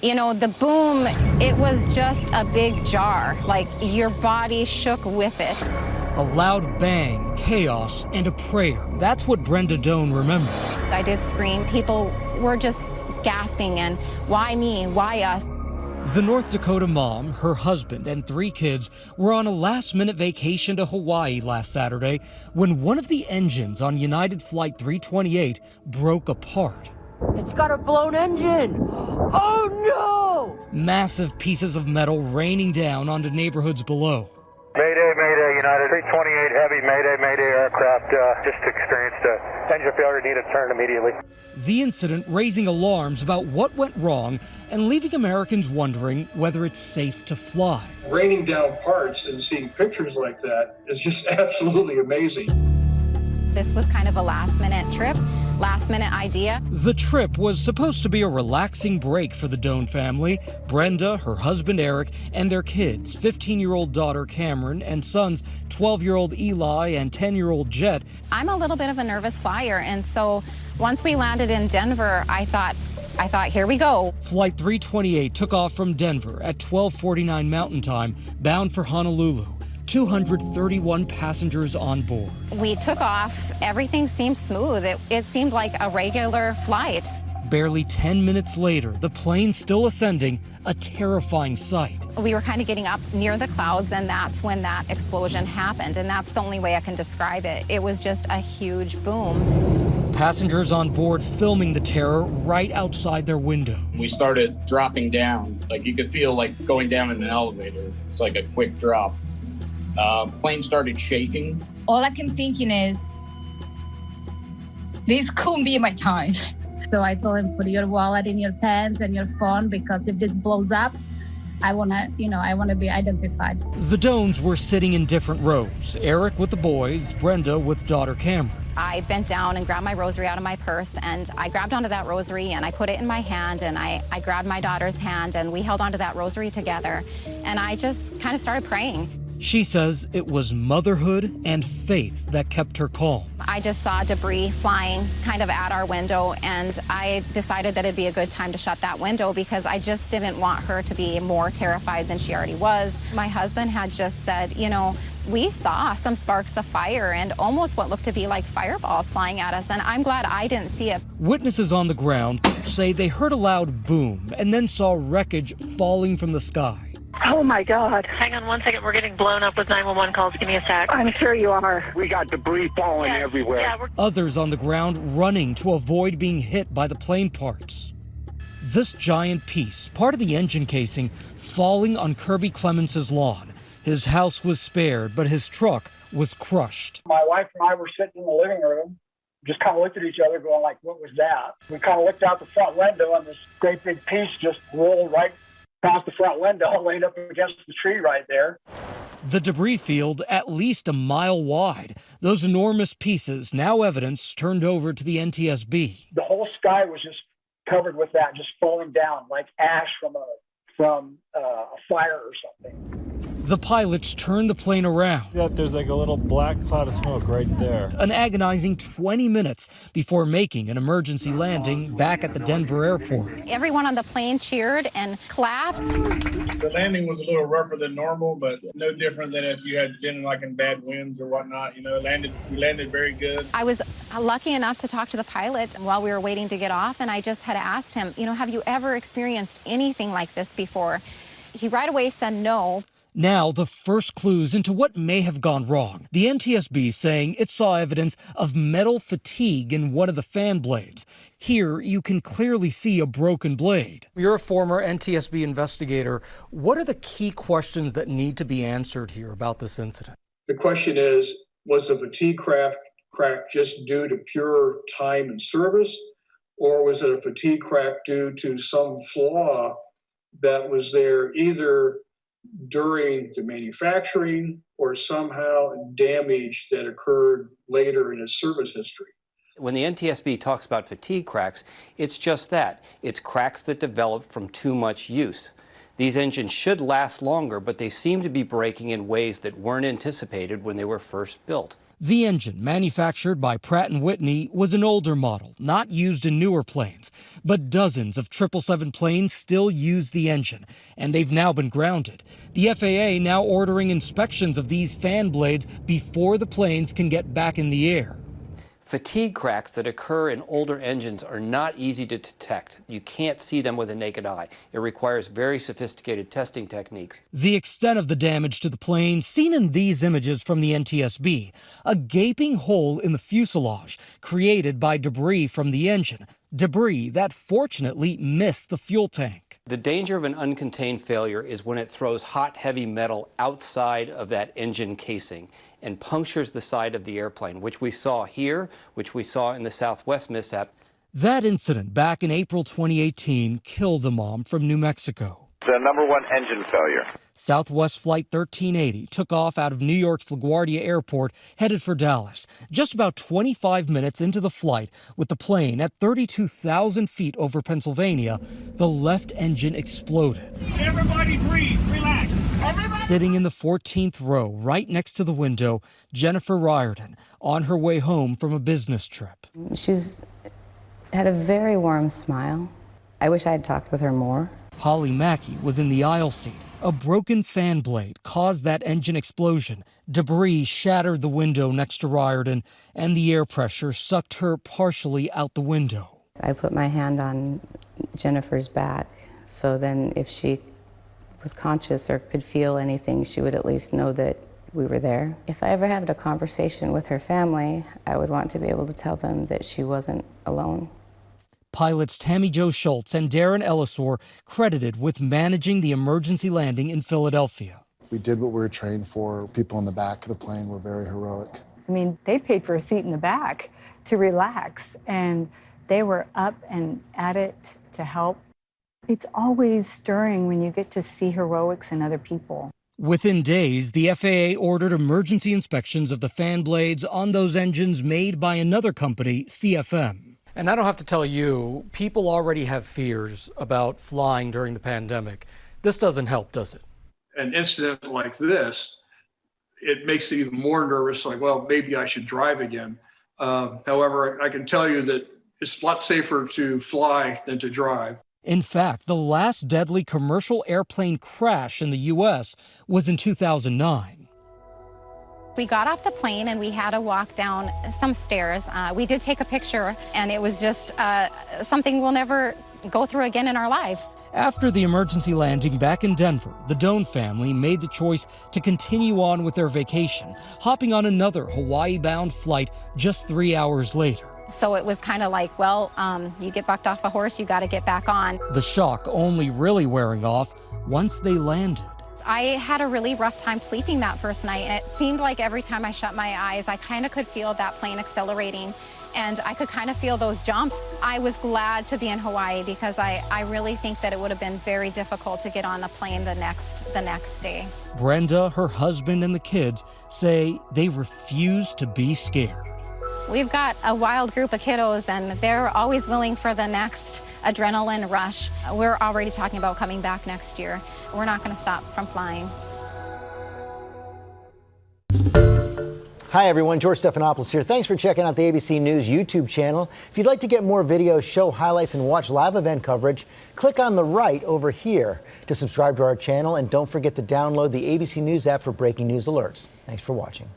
You know, the boom, it was just a big jar. Like, your body shook with it. A loud bang, chaos, and a prayer. That's what Brenda Dohn remembers. I did scream. People were just gasping, and why me? Why us? The North Dakota mom, her husband, and 3 kids were on a last-minute vacation to Hawaii last Saturday when one of the engines on United Flight 328 broke apart. It's got a blown engine! Oh no! Massive pieces of metal raining down onto neighborhoods below. Mayday, Mayday, United 328 Heavy, Mayday, Mayday aircraft just experienced a engine failure, need a turn immediately. The incident raising alarms about what went wrong and leaving Americans wondering whether it's safe to fly. Raining down parts and seeing pictures like that is just absolutely amazing. This was kind of a last-minute trip, last-minute idea. The trip was supposed to be a relaxing break for the Dohn family. Brenda, her husband Eric, and their kids, 15-year-old daughter Cameron, and sons 12-year-old Eli and 10-year-old Jet. I'm a little bit of a nervous flyer, and so once we landed in Denver, I thought, here we go. Flight 328 took off from Denver at 12:49 Mountain Time, bound for Honolulu. 231 passengers on board. We took off. Everything seemed smooth. It seemed like a regular flight. Barely 10 minutes later, the plane still ascending, a terrifying sight. We were kind of getting up near the clouds, and that's when that explosion happened, and that's the only way I can describe it. It was just a huge boom. Passengers on board filming the terror right outside their window. We started dropping down. Like, you could feel like going down in an elevator. It's like a quick drop. Plane started shaking. All I can thinking is, this couldn't be my time. So I told him, put your wallet in your pants and your phone, because if this blows up, I wanna be identified. The Dohns were sitting in different rows. Eric with the boys, Brenda with daughter Cameron. I bent down and grabbed my rosary out of my purse, and I grabbed onto that rosary and I put it in my hand, and I grabbed my daughter's hand, and we held onto that rosary together, and I just kind of started praying. She says it was motherhood and faith that kept her calm. I just saw debris flying kind of at our window, and I decided that it'd be a good time to shut that window because I just didn't want her to be more terrified than she already was. My husband had just said, you know, we saw some sparks of fire and almost what looked to be like fireballs flying at us, and I'm glad I didn't see it. Witnesses on the ground say they heard a loud boom and then saw wreckage falling from the sky. Oh, my God. Hang on one second. We're getting blown up with 911 calls. Give me a sec. I'm sure you are. We got debris falling everywhere. Yeah, Others on the ground running to avoid being hit by the plane parts. This giant piece, part of the engine casing, falling on Kirby Klements' lawn. His house was spared, but his truck was crushed. My wife and I were sitting in the living room, just kind of looked at each other going like, what was that? We kind of looked out the front window, and this great big piece just rolled right past the front window, laid up against the tree right there. The debris field at least a mile wide. Those enormous pieces, now evidence, turned over to the NTSB. The whole sky was just covered with that, just falling down like ash from a fire or something. The pilots turned the plane around. Yeah, there's like a little black cloud of smoke right there. An agonizing 20 minutes before making an emergency landing back at the Denver airport. Everyone on the plane cheered and clapped. The landing was a little rougher than normal, but no different than if you had been like in bad winds or whatnot. You know, we landed very good. I was lucky enough to talk to the pilot while we were waiting to get off, and I just had asked him, you know, have you ever experienced anything like this before? He right away said no. Now, the first clues into what may have gone wrong. The NTSB saying it saw evidence of metal fatigue in one of the fan blades. Here, you can clearly see a broken blade. You're a former NTSB investigator. What are the key questions that need to be answered here about this incident? The question is, was the fatigue crack just due to pure time and service, or was it a fatigue crack due to some flaw that was there either during the manufacturing or somehow damage that occurred later in its service history? When the NTSB talks about fatigue cracks, it's just that. It's cracks that develop from too much use. These engines should last longer, but they seem to be breaking in ways that weren't anticipated when they were first built. The engine, manufactured by Pratt & Whitney, was an older model, not used in newer planes. But dozens of 777 planes still use the engine, and they've now been grounded. The FAA now ordering inspections of these fan blades before the planes can get back in the air. Fatigue cracks that occur in older engines are not easy to detect. You can't see them with a naked eye. It requires very sophisticated testing techniques. The extent of the damage to the plane seen in these images from the NTSB, a gaping hole in the fuselage created by debris from the engine, debris that fortunately missed the fuel tank. The danger of an uncontained failure is when it throws hot, heavy metal outside of that engine casing and punctures the side of the airplane, which we saw here, which we saw in the Southwest mishap. That incident back in April 2018 killed a mom from New Mexico. The number one engine failure. Southwest Flight 1380 took off out of New York's LaGuardia Airport, headed for Dallas. Just about 25 minutes into the flight, with the plane at 32,000 feet over Pennsylvania, the left engine exploded. Everybody breathe, relax. Everybody. Sitting in the 14th row, right next to the window, Jennifer Riordan, on her way home from a business trip. She's had a very warm smile. I wish I had talked with her more. Hollie Mackey was in the aisle seat. A broken fan blade caused that engine explosion. Debris shattered the window next to Riordan, and the air pressure sucked her partially out the window. I put my hand on Jennifer's back, so then if she was conscious or could feel anything, she would at least know that we were there. If I ever had a conversation with her family, I would want to be able to tell them that she wasn't alone. Pilots Tammie Shults and Darren Ellisor credited with managing the emergency landing in Philadelphia. We did what we were trained for. People in the back of the plane were very heroic. I mean, they paid for a seat in the back to relax, and they were up and at it to help. It's always stirring when you get to see heroics in other people. Within days, the FAA ordered emergency inspections of the fan blades on those engines made by another company, CFM. And I don't have to tell you, people already have fears about flying during the pandemic. This doesn't help, does it? An incident like this, it makes you even more nervous, like, well, maybe I should drive again. However, I can tell you that it's a lot safer to fly than to drive. In fact, the last deadly commercial airplane crash in the U.S. was in 2009. We got off the plane and we had to walk down some stairs. We did take a picture, and it was just something we'll never go through again in our lives. After the emergency landing back in Denver, the Dohn family made the choice to continue on with their vacation, hopping on another Hawaii-bound flight just 3 hours later. So it was kind of like, well, you get bucked off a horse, you got to get back on. The shock only really wearing off once they landed. I had a really rough time sleeping that first night, and it seemed like every time I shut my eyes, I kind of could feel that plane accelerating, and I could kind of feel those jumps. I was glad to be in Hawaii because I really think that it would have been very difficult to get on the plane the next day. Brenda, her husband, and the kids say they refuse to be scared. We've got a wild group of kiddos, and they're always willing for the next adrenaline rush. We're already talking about coming back next year. We're not going to stop from flying. Hi everyone, George Stephanopoulos here. Thanks for checking out the ABC News YouTube channel. If you'd like to get more videos, show highlights, and watch live event coverage, click on the right over here to subscribe to our channel, and don't forget to download the ABC News app for breaking news alerts. Thanks for watching.